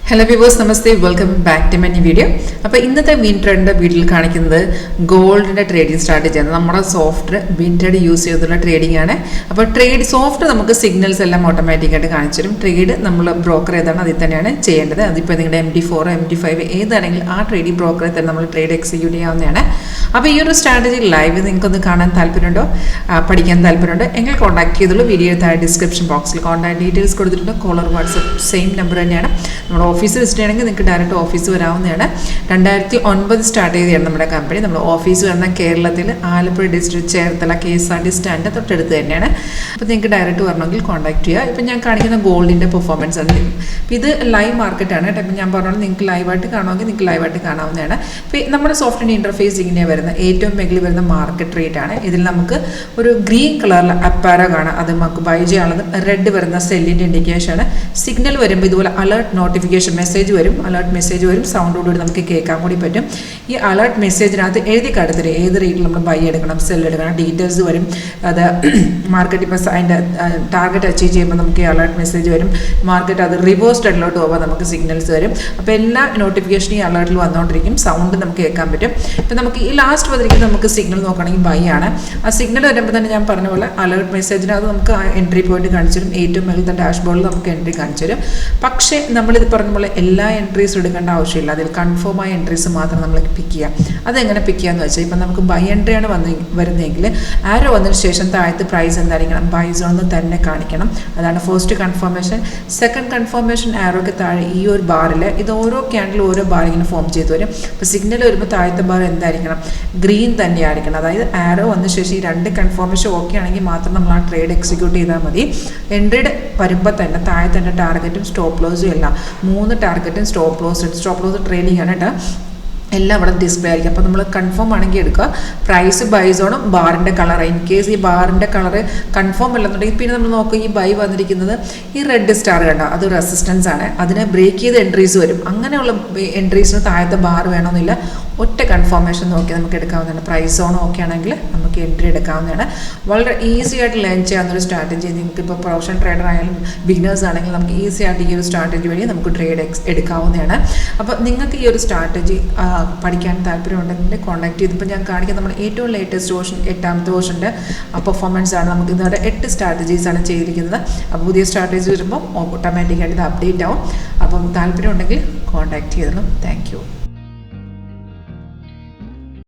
Hello viewers, Namaste, welcome back to my new video. അപ്പോൾ ഇന്നത്തെ മീൻ ട്രേഡിൻ്റെ വീഡിയോയിൽ കാണിക്കുന്നത് ഗോൾഡിൻ്റെ ട്രേഡിംഗ് സ്ട്രാറ്റജിയാണ്. നമ്മുടെ സോഫ്റ്റ് മീൻ ട്രേഡ് യൂസ് ചെയ്തുള്ള ട്രേഡിംഗ് ആണ്. അപ്പോൾ സോഫ്റ്റ് നമുക്ക് സിഗ്നൽസ് എല്ലാം ഓട്ടോമാറ്റിക്കായിട്ട് കാണിച്ചു തരും. ട്രേഡ് നമ്മൾ ബ്രോക്കർ ഏതാണ് അതിൽ തന്നെയാണ് ചെയ്യേണ്ടത്. അതിപ്പോൾ നിങ്ങളുടെ MT4 MT5 ഏതാണെങ്കിലും ആ ട്രേഡിംഗ് ബ്രോക്കറെ തന്നെ നമ്മൾ ട്രേഡ് എക്സിക്യൂട്ട് ചെയ്യാവുന്നതാണ്. അപ്പോൾ ഈ ഒരു സ്ട്രാറ്റജി ലൈവ് നിങ്ങൾക്കൊന്ന് കാണാൻ താല്പര്യമുണ്ടോ, പഠിക്കാൻ താല്പര്യമുണ്ടോ എങ്കിൽ കോൺടാക്ട് ചെയ്തുള്ളൂ. വീഡിയോ താഴെ ഡിസ്ക്രിപ്ഷൻ ബോക്സിൽ കോൺടാക്ട് ഡീറ്റെയിൽസ് കൊടുത്തിട്ടുണ്ട്. കോളർ വാട്സപ്പ് സെയിം നമ്പർ തന്നെയാണ്. നമ്മുടെ ഓഫീസ് വിസിറ്റ് ചെയ്യണമെങ്കിൽ നിങ്ങൾക്ക് ഡയറക്റ്റ് ഓഫീസ് വരാവുന്നതാണ്. 2009 സ്റ്റാർട്ട് ചെയ്തതാണ് നമ്മുടെ കമ്പനി. നമ്മൾ ഓഫീസ് വരുന്ന കേരളത്തിൽ Alappuzha district Cherthala KSRT stand തൊട്ടടുത്ത് തന്നെയാണ്. അപ്പോൾ നിങ്ങൾക്ക് ഡയറക്റ്റ് വരണമെങ്കിൽ കോൺടാക്ട് ചെയ്യുക. ഇപ്പം ഞാൻ കാണിക്കുന്ന ഗോൾഡിൻ്റെ പെർഫോമൻസ് ആണ്. ഇത് ലൈവ് മാർക്കറ്റാണ് കേട്ടോ. ഇപ്പം ഞാൻ പറഞ്ഞാൽ നിങ്ങൾക്ക് ലൈവായിട്ട് കാണുമെങ്കിൽ നിങ്ങൾക്ക് ലൈവായിട്ട് കാണാവുന്നതാണ്. ഇപ്പോൾ നമ്മുടെ സോഫ്റ്റ്വെയർ ഇൻ്റർഫേസ് ഇങ്ങനെയാണ് വരുന്നത്. ഏറ്റവും മേഖലയിൽ വരുന്ന മാർക്കറ്റ് റേറ്റ് ആണ്. ഇതിൽ നമുക്ക് ഒരു ഗ്രീൻ കളറിൽ അപ്പാരോ കാണാം, അത് നമുക്ക് ബൈ ചെയ്യാനുള്ളത്. റെഡ് വരുന്ന സെല്ലിൻ്റെ ഇൻഡിക്കേഷൻ ആണ്. സിഗ്നൽ വരുമ്പോൾ ഇതുപോലെ അലേർട്ട് നോട്ടിഫിക്കേഷൻ മെസ്സേജ് വരും, അലേർട്ട് മെസ്സേജ് വരും. സൗണ്ടോടുകൂടി നമുക്ക് കേൾക്കാൻ കൂടി പറ്റും. ഈ അലേർട്ട് മെസ്സേജിനകത്ത് എഴുതി കാണിത്തരും ഏത് റേറ്റിൽ നമ്മൾ ബൈ എടുക്കണം, സെൽ എടുക്കണം, ഡീറ്റെയിൽസ് വരും. അത് മാർക്കറ്റ് ഇപ്പോൾ അതിൻ്റെ ടാർഗറ്റ് അച്ചീവ് ചെയ്യുമ്പോൾ നമുക്ക് ഈ അലേർട്ട് മെസ്സേജ് വരും. മാർക്കറ്റ് അത് റിവേഴ്സ് ട്രെൻഡിലോട്ട് പോകുമ്പോൾ നമുക്ക് സിഗ്നൽസ് വരും. അപ്പോൾ എല്ലാ നോട്ടിഫിക്കേഷനും ഈ അലേർട്ടിൽ വന്നുകൊണ്ടിരിക്കും. സൗണ്ട് നമുക്ക് കേൾക്കാൻ പറ്റും. ഇപ്പം നമുക്ക് ഈ ലാസ്റ്റ് വന്നിരിക്കുന്നത് നമുക്ക് സിഗ്നൽ നോക്കുകയാണെങ്കിൽ ബൈ ആണ്. ആ സിഗ്നൽ വരുമ്പോൾ തന്നെ ഞാൻ പറഞ്ഞ പോലെ അലേർട്ട് മെസ്സേജിനകത്ത് നമുക്ക് എൻട്രി പോയിന്റ് കാണിച്ചു തരും. ഏറ്റവും മേലത്തെ ഡാഷ്ബോർഡിൽ നമുക്ക് എൻട്രി കാണിച്ചു തരും. പക്ഷേ നമ്മളിത് പറഞ്ഞ പോലെ എല്ലാ എൻട്രീസും എടുക്കേണ്ട ആവശ്യമില്ല. അതിൽ കൺഫേമായ എൻട്രീസ് മാത്രം നമ്മൾ പിക്ക് ചെയ്യുക. അതെങ്ങനെ പിക്ക് ചെയ്യാന്ന് വെച്ചാൽ ഇപ്പം നമുക്ക് ബൈ എൻട്രിയാണ് വരുന്നതെങ്കിൽ ആരോ വന്നതിന് ശേഷം താഴത്ത് പ്രൈസ് എന്തായിരിക്കണം, ബൈ സോൺ തന്നെ കാണിക്കണം. അതാണ് ഫസ്റ്റ് കൺഫർമേഷൻ. സെക്കൻഡ് കൺഫർമേഷൻ ആരോക്ക് താഴെ ഈ ഒരു ബാറിൽ ഇത് ഓരോ ക്യാൻഡിലും ഓരോ ബാർ ഇങ്ങനെ ഫോം ചെയ്ത് വരും. അപ്പോൾ സിഗ്നൽ വരുമ്പോൾ താഴത്തെ ബാർ എന്തായിരിക്കണം, ഗ്രീൻ തന്നെയായിരിക്കണം. അതായത് ആരോ വന്ന ശേഷം ഈ രണ്ട് കൺഫർമേഷൻ ഓക്കെ ആണെങ്കിൽ മാത്രം നമ്മൾ ആ ട്രേഡ് എക്സിക്യൂട്ട് ചെയ്താൽ മതി. എൻട്രിഡ് വരുമ്പോൾ തന്നെ താഴെ തന്നെ ടാർഗറ്റും സ്റ്റോപ്പ് ലോസും എല്ലാം 3 ടാർഗറ്റും സ്റ്റോപ്പ് ലോസ് ട്രെയിലിംഗ് ആണ് കേട്ടോ. എല്ലാം അവിടെ ഡിസ്പ്ലേ ആയിരിക്കും. അപ്പോൾ നമ്മൾ കൺഫേം ആണെങ്കിൽ എടുക്കുക. പ്രൈസ് ബൈ സോണും ബാറിൻ്റെ കളർ. ഇൻ കേസ് ഈ ബാറിൻ്റെ കളറ് കൺഫേം അല്ലെന്നുണ്ടെങ്കിൽ പിന്നെ നമ്മൾ നോക്കുക ഈ ബൈ വന്നിരിക്കുന്നത് ഈ റെഡ് സ്റ്റാർ കണ്ടോ, അത് റെസിസ്റ്റൻസ് ആണ്. അതിനെ ബ്രേക്ക് ചെയ്ത് എൻട്രീസ് വരും. അങ്ങനെയുള്ള എൻട്രീസിന് താഴത്തെ ബാർ വേണമെന്നില്ല. ഒറ്റ കൺഫർമേഷൻ നോക്കി നമുക്ക് എടുക്കാവുന്നതാണ്. പ്രൈസ് സോൺ ഓക്കെ ആണെങ്കിൽ നമുക്ക് എൻട്രി എടുക്കാവുന്നതാണ്. വളരെ ഈസി ആയിട്ട് ലേൺ ചെയ്യാവുന്നൊരു സ്ട്രാറ്റജി. നിങ്ങൾക്ക് ഇപ്പോൾ പ്രൊഫഷണൽ ട്രേഡർ ആയാലും ബിഗിനേഴ്സ് ആണെങ്കിലും നമുക്ക് ഈസി ആയിട്ട് ഈ ഒരു സ്ട്രാറ്റജി വഴി നമുക്ക് ട്രേഡ് എടുക്കാവുന്നതാണ്. അപ്പോൾ നിങ്ങൾക്ക് ഈ ഒരു സ്ട്രാറ്റജി പഠിക്കാൻ താല്പര്യമുണ്ടെങ്കിൽ കോൺടാക്ട് ചെയ്ത്. ഇപ്പോൾ ഞാൻ കാണിക്കുന്നത് നമ്മൾ ഏറ്റവും ലേറ്റസ്റ്റ് വേർഷൻ 8ാമത്തെ വേർഷൻ്റെ പെർഫോമൻസ് ആണ്. നമുക്ക് ഇതുവരെ 8 സ്ട്രാറ്റജീസാണ് ചെയ്തിരിക്കുന്നത്. അപ്പോൾ പുതിയ സ്ട്രാറ്റജി വരുമ്പോൾ ഓട്ടോമാറ്റിക്കായിട്ട് ഇത് അപ്ഡേറ്റ് ആവും. അപ്പം താല്പര്യമുണ്ടെങ്കിൽ കോൺടാക്ട് ചെയ്തോളൂ. Thank you.